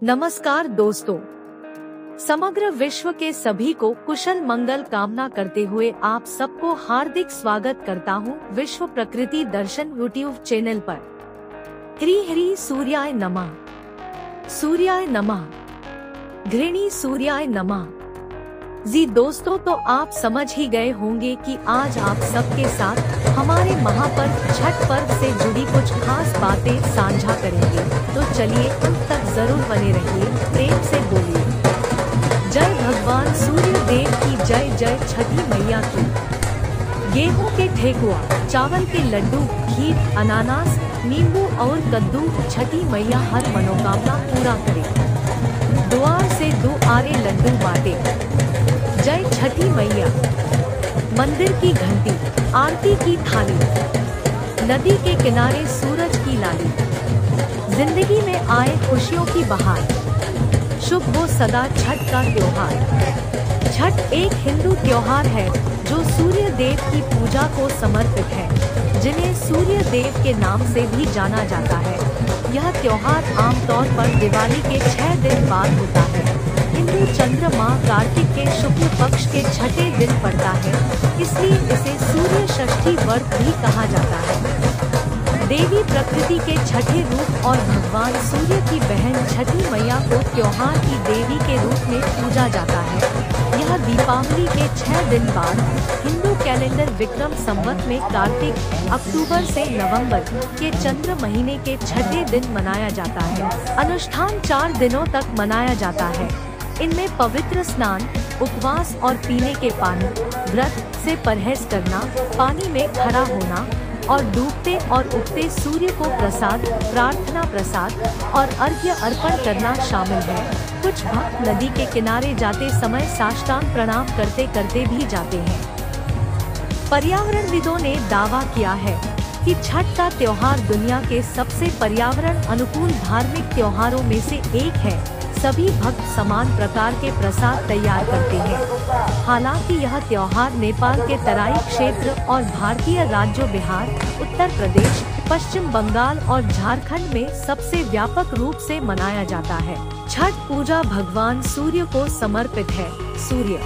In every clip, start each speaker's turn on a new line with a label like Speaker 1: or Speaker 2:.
Speaker 1: नमस्कार दोस्तों, समग्र विश्व के सभी को कुशल मंगल कामना करते हुए आप सबको हार्दिक स्वागत करता हूं विश्व प्रकृति दर्शन यूट्यूब चैनल पर। ह्री ह्री सूर्याय नमः, सूर्याय नमः, घृणी सूर्याय नमः। जी दोस्तों, तो आप समझ ही गए होंगे कि आज आप सबके साथ हमारे महापर्व छठ पर्व से जुड़ी कुछ खास बातें साझा करेंगे। तो चलिए अंत तक जरूर बने रहिए, प्रेम से बोलिए जय भगवान सूर्य देव की जय, जय छठी मैया की। गेहूं के ठेकुआ, चावल के लड्डू, खीर, अनानास, नींबू और कद्दू, छठी मैया हर मनोकामना पूरा करे। द्वार से दुआरे लड्डू बांटे, जय छठी मैया। मंदिर की घंटी, आरती की थाली, नदी के किनारे सूरज की लाली, जिंदगी में आए खुशियों की बहार, शुभ हो सदा छठ का त्योहार। छठ एक हिंदू त्योहार है जो सूर्य देव की पूजा को समर्पित है, जिन्हें सूर्य देव के नाम से भी जाना जाता है। यह त्योहार आमतौर पर दिवाली के 6 दिन बाद होता है। हिंदू चंद्र माह कार्तिक के शुक्ल पक्ष के छठे दिन पड़ता है, इसलिए इसे सूर्य षष्ठी व्रत भी कहा जाता है। देवी प्रकृति के छठे रूप और भगवान सूर्य की बहन छठी मैया को त्योहार की देवी के रूप में पूजा जाता है। यह दीपावली के 6 दिन बाद हिंदू कैलेंडर विक्रम संवत में कार्तिक अक्टूबर से नवंबर के चंद्र महीने के छठे दिन मनाया जाता है। अनुष्ठान 4 दिनों तक मनाया जाता है। इनमें पवित्र स्नान, उपवास और पीने के पानी, व्रत से परहेज करना, पानी में खड़ा होना और डूबते और उगते सूर्य को प्रसाद, प्रार्थना प्रसाद और अर्घ्य अर्पण करना शामिल है। कुछ भक्त नदी के किनारे जाते समय साष्टांग प्रणाम करते करते भी जाते हैं। पर्यावरणविदों ने दावा किया है कि छठ का त्योहार दुनिया के सबसे पर्यावरण अनुकूल धार्मिक त्योहारों में से एक है। सभी भक्त समान प्रकार के प्रसाद तैयार करते हैं। हालांकि यह त्योहार नेपाल के तराई क्षेत्र और भारतीय राज्यों बिहार, उत्तर प्रदेश, पश्चिम बंगाल और झारखंड में सबसे व्यापक रूप से मनाया जाता है। छठ पूजा भगवान सूर्य को समर्पित है। सूर्य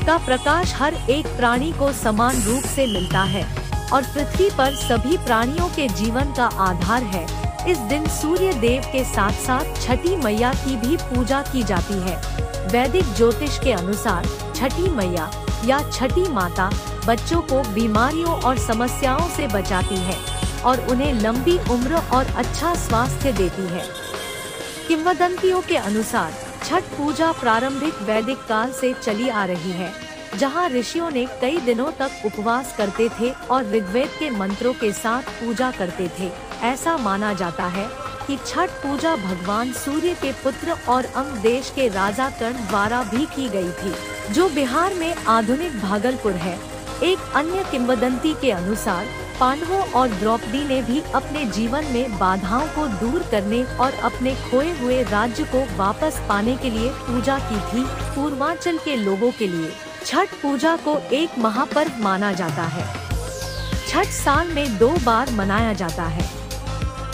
Speaker 1: का प्रकाश हर एक प्राणी को समान रूप से मिलता है और पृथ्वी पर सभी प्राणियों के जीवन का आधार है। इस दिन सूर्य देव के साथ साथ छठी मैया की भी पूजा की जाती है। वैदिक ज्योतिष के अनुसार छठी मैया या छठी माता बच्चों को बीमारियों और समस्याओं से बचाती है और उन्हें लंबी उम्र और अच्छा स्वास्थ्य देती है। किंवदंतियों के अनुसार छठ पूजा प्रारंभिक वैदिक काल से चली आ रही है, जहां ऋषियों ने कई दिनों तक उपवास करते थे और ऋग्वेद के मंत्रों के साथ पूजा करते थे। ऐसा माना जाता है कि छठ पूजा भगवान सूर्य के पुत्र और अंग देश के राजा कर्ण द्वारा भी की गई थी, जो बिहार में आधुनिक भागलपुर है। एक अन्य किंवदंती के अनुसार पांडवों और द्रौपदी ने भी अपने जीवन में बाधाओं को दूर करने और अपने खोए हुए राज्य को वापस पाने के लिए पूजा की थी। पूर्वांचल के लोगों के लिए छठ पूजा को एक महापर्व माना जाता है। छठ साल में 2 बार मनाया जाता है।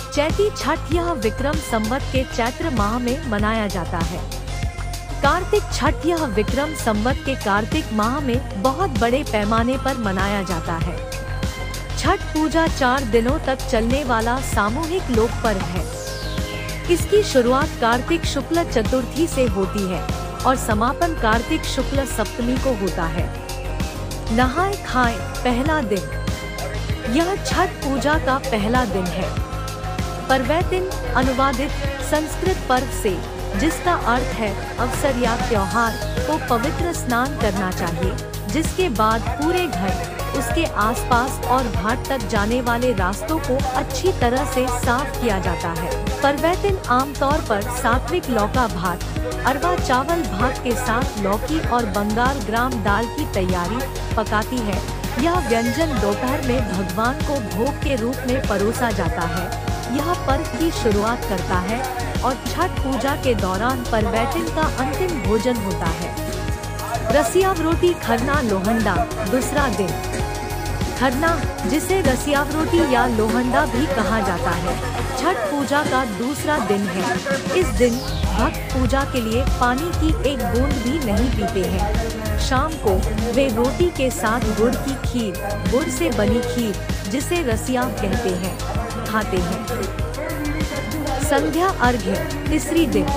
Speaker 1: चैती छठ यह विक्रम संवत के चैत्र माह में मनाया जाता है। कार्तिक छठ यह विक्रम संवत के कार्तिक माह में बहुत बड़े पैमाने पर मनाया जाता है। छठ पूजा 4 दिनों तक चलने वाला सामूहिक लोक पर्व है। इसकी शुरुआत कार्तिक शुक्ल चतुर्थी से होती है और समापन कार्तिक शुक्ल सप्तमी को होता है। नहाए खाए पहला दिन, यह छठ पूजा का पहला दिन है। पर्वैतिन अनुवादित संस्कृत पर्व से, जिसका अर्थ है अवसर या त्योहार, को पवित्र स्नान करना चाहिए, जिसके बाद पूरे घर, उसके आसपास और घाट तक जाने वाले रास्तों को अच्छी तरह से साफ किया जाता है। पर्वैतिन आमतौर पर सात्विक लौका भात, अरवा चावल भात के साथ लौकी और बंगाल ग्राम दाल की तैयारी पकाती है। यह व्यंजन दोपहर में भगवान को भोग के रूप में परोसा जाता है। यह पर्व की शुरुआत करता है और छठ पूजा के दौरान पर्वैतिन का अंतिम भोजन होता है। रसियावरोटी खरना लोहंडा दूसरा दिन। खरना, जिसे रसियावरोटी या लोहंडा भी कहा जाता है, छठ पूजा का दूसरा दिन है। इस दिन भक्त पूजा के लिए पानी की एक बूंद भी नहीं पीते हैं। शाम को वे रोटी के साथ गुड़ की खीर, गुड़ से बनी खीर जिसे रसिया कहते हैं, खाते हैं। संध्या अर्घ्य तीसरी दिन।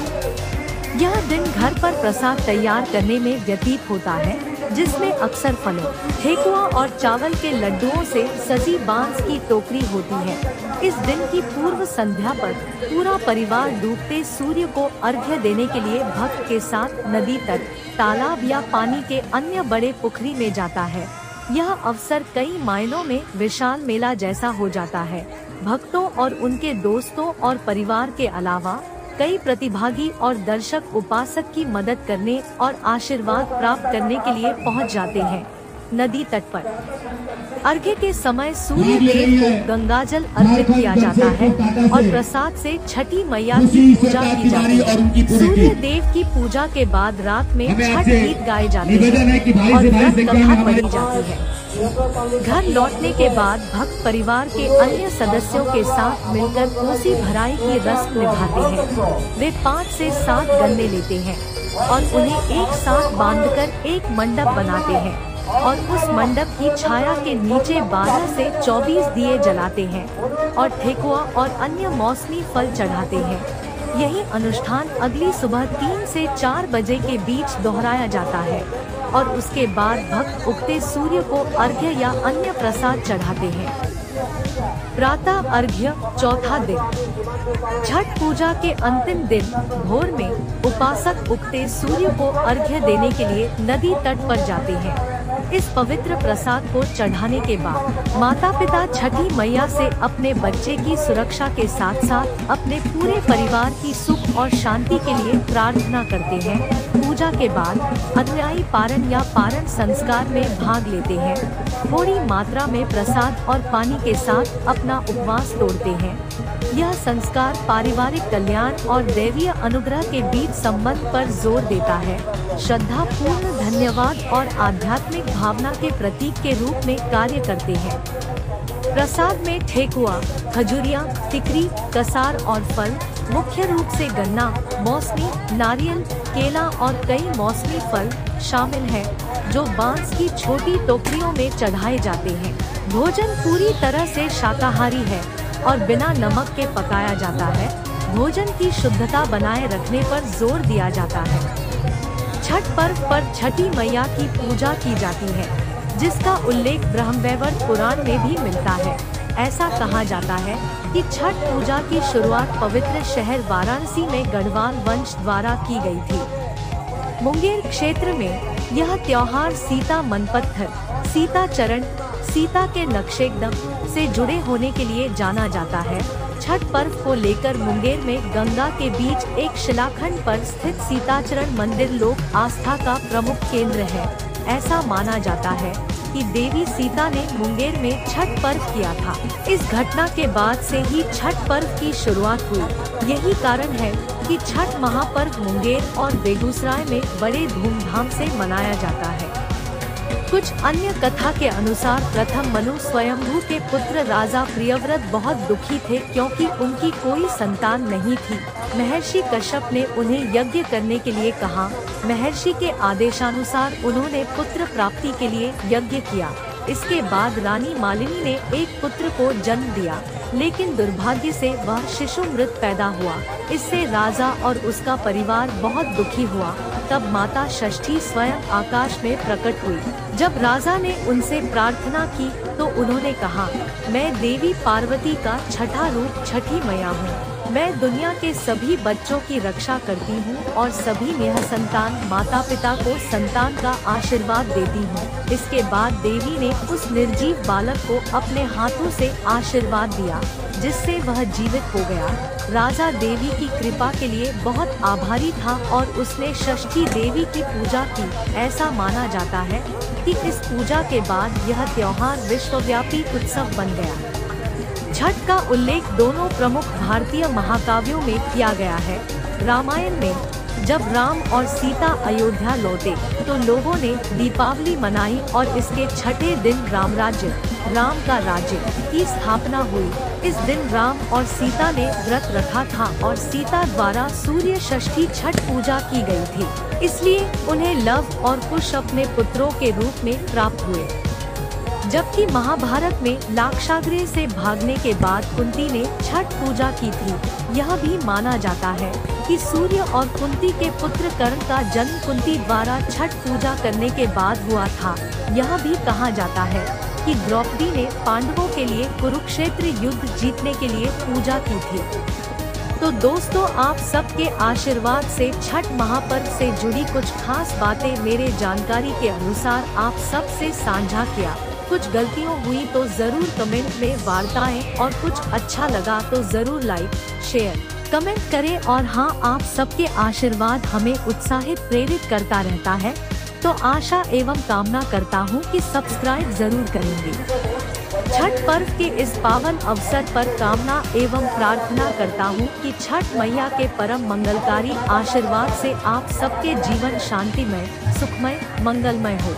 Speaker 1: यह दिन घर पर प्रसाद तैयार करने में व्यतीत होता है, जिसमें अक्सर फलों, ठेकुआ और चावल के लड्डुओं से सजी बांस की टोकरी होती है। इस दिन की पूर्व संध्या पर पूरा परिवार डूबते सूर्य को अर्घ्य देने के लिए भक्त के साथ नदी तट, तालाब या पानी के अन्य बड़े पुखरी में जाता है। यह अवसर कई मायनों में विशाल मेला जैसा हो जाता है। भक्तों और उनके दोस्तों और परिवार के अलावा कई प्रतिभागी और दर्शक उपासक की मदद करने और आशीर्वाद प्राप्त करने के लिए पहुंच जाते हैं। नदी तट पर अर्घ्य के समय सूर्य देव को गंगाजल अर्पित किया जाता है और प्रसाद से छठी मैया की पूजा की जाती है। सूर्य देव की पूजा के बाद रात में छठ गीत गाए जाते हैं और व्रत कथा पढ़ी जाती है। घर लौटने के बाद भक्त परिवार के अन्य सदस्यों के साथ मिलकर कोसी भराई की रस्म निभाते हैं। वे 5 से 7 गन्ने लेते हैं और उन्हें एक साथ बांधकर एक मंडप बनाते हैं और उस मंडप की छाया के नीचे 12 से 24 दिए जलाते हैं और ठेकुआ और अन्य मौसमी फल चढ़ाते हैं। यही अनुष्ठान अगली सुबह 3 से 4 बजे के बीच दोहराया जाता है और उसके बाद भक्त उगते सूर्य को अर्घ्य या अन्य प्रसाद चढ़ाते हैं। प्रातः अर्घ्य चौथा दिन। छठ पूजा के अंतिम दिन भोर में उपासक उगते सूर्य को अर्घ्य देने के लिए नदी तट पर जाते हैं। इस पवित्र प्रसाद को चढ़ाने के बाद माता पिता छठी मैया से अपने बच्चे की सुरक्षा के साथ साथ अपने पूरे परिवार की सुख और शांति के लिए प्रार्थना करते हैं। पूजा के बाद अनुयायी पारण या पारण संस्कार में भाग लेते हैं। थोड़ी मात्रा में प्रसाद और पानी के साथ अपना उपवास तोड़ते हैं। यह संस्कार पारिवारिक कल्याण और दैवीय अनुग्रह के बीच संबंध पर जोर देता है। श्रद्धा पूर्ण धन्यवाद और आध्यात्मिक भावना के प्रतीक के रूप में कार्य करते हैं। प्रसाद में ठेकुआ, खजूरियाँ, टिकरी, कसार और फल, मुख्य रूप से गन्ना, मौसमी, नारियल, केला और कई मौसमी फल शामिल हैं, जो बांस की छोटी टोकरियों में चढ़ाए जाते हैं। भोजन पूरी तरह से शाकाहारी है और बिना नमक के पकाया जाता है। भोजन की शुद्धता बनाए रखने पर जोर दिया जाता है। छठ पर्व पर छठी मैया की पूजा की जाती है, जिसका उल्लेख ब्रह्मवैवर्त पुराण में भी मिलता है। ऐसा कहा जाता है कि छठ पूजा की शुरुआत पवित्र शहर वाराणसी में गढ़वाल वंश द्वारा की गई थी। मुंगेर क्षेत्र में यह त्योहार सीता मनपत्थर, सीता चरण, सीता के नक्शेकदम से जुड़े होने के लिए जाना जाता है। छठ पर्व को लेकर मुंगेर में गंगा के बीच एक शिलाखंड पर स्थित सीताचरण मंदिर लोक आस्था का प्रमुख केंद्र है। ऐसा माना जाता है कि देवी सीता ने मुंगेर में छठ पर्व किया था। इस घटना के बाद से ही छठ पर्व की शुरुआत हुई। यही कारण है कि छठ महापर्व मुंगेर और बेगूसराय में बड़े धूमधाम से मनाया जाता है। कुछ अन्य कथा के अनुसार प्रथम मनु स्वयंभू के पुत्र राजा प्रियव्रत बहुत दुखी थे क्योंकि उनकी कोई संतान नहीं थी। महर्षि कश्यप ने उन्हें यज्ञ करने के लिए कहा। महर्षि के आदेशानुसार उन्होंने पुत्र प्राप्ति के लिए यज्ञ किया। इसके बाद रानी मालिनी ने एक पुत्र को जन्म दिया, लेकिन दुर्भाग्य से वह शिशु मृत पैदा हुआ। इससे राजा और उसका परिवार बहुत दुखी हुआ। तब माता षष्ठी स्वयं आकाश में प्रकट हुई। जब राजा ने उनसे प्रार्थना की तो उन्होंने कहा, मैं देवी पार्वती का छठा रूप छठी मैया हूँ। मैं दुनिया के सभी बच्चों की रक्षा करती हूँ और सभी निःसंतान माता पिता को संतान का आशीर्वाद देती हूँ। इसके बाद देवी ने उस निर्जीव बालक को अपने हाथों से आशीर्वाद दिया, जिससे वह जीवित हो गया। राजा देवी की कृपा के लिए बहुत आभारी था और उसने षष्ठी देवी की पूजा की। ऐसा माना जाता है कि इस पूजा के बाद यह त्योहार विश्वव्यापी उत्सव बन गया। छठ का उल्लेख दोनों प्रमुख भारतीय महाकाव्यों में किया गया है। रामायण में जब राम और सीता अयोध्या लौटे तो लोगों ने दीपावली मनाई और इसके छठे दिन राम का राज्य की स्थापना हुई। इस दिन राम और सीता ने व्रत रखा था और सीता द्वारा सूर्य षष्ठी छठ पूजा की गई थी, इसलिए उन्हें लव और कुश अपने पुत्रों के रूप में प्राप्त हुए। जबकि महाभारत में लाक्षागृह से भागने के बाद कुंती ने छठ पूजा की थी। यह भी माना जाता है कि सूर्य और कुंती के पुत्र कर्ण का जन्म कुंती द्वारा छठ पूजा करने के बाद हुआ था। यह भी कहा जाता है कि द्रौपदी ने पांडवों के लिए कुरुक्षेत्र युद्ध जीतने के लिए पूजा की थी। तो दोस्तों, आप सबके आशीर्वाद से छठ महापर्व से जुड़ी कुछ खास बातें मेरे जानकारी के अनुसार आप सब से साझा किया। कुछ गलतियों हुई तो जरूर कमेंट में वार्ताएं और कुछ अच्छा लगा तो जरूर लाइक शेयर कमेंट करें। और हाँ, आप सबके आशीर्वाद हमें उत्साहित प्रेरित करता रहता है, तो आशा एवं कामना करता हूँ कि सब्सक्राइब जरूर करेंगे। छठ पर्व के इस पावन अवसर पर कामना एवं प्रार्थना करता हूँ कि छठ मैया के परम मंगलकारी आशीर्वाद से आप सबके जीवन शांतिमय, सुखमय, मंगलमय हो।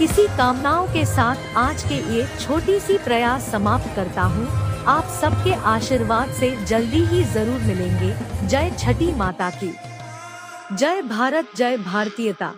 Speaker 1: इसी कामनाओं के साथ आज के ये छोटी सी प्रयास समाप्त करता हूँ। आप सबके आशीर्वाद से जल्दी ही जरूर मिलेंगे। जय छठी माता की जय। भारत जय भारतीयता।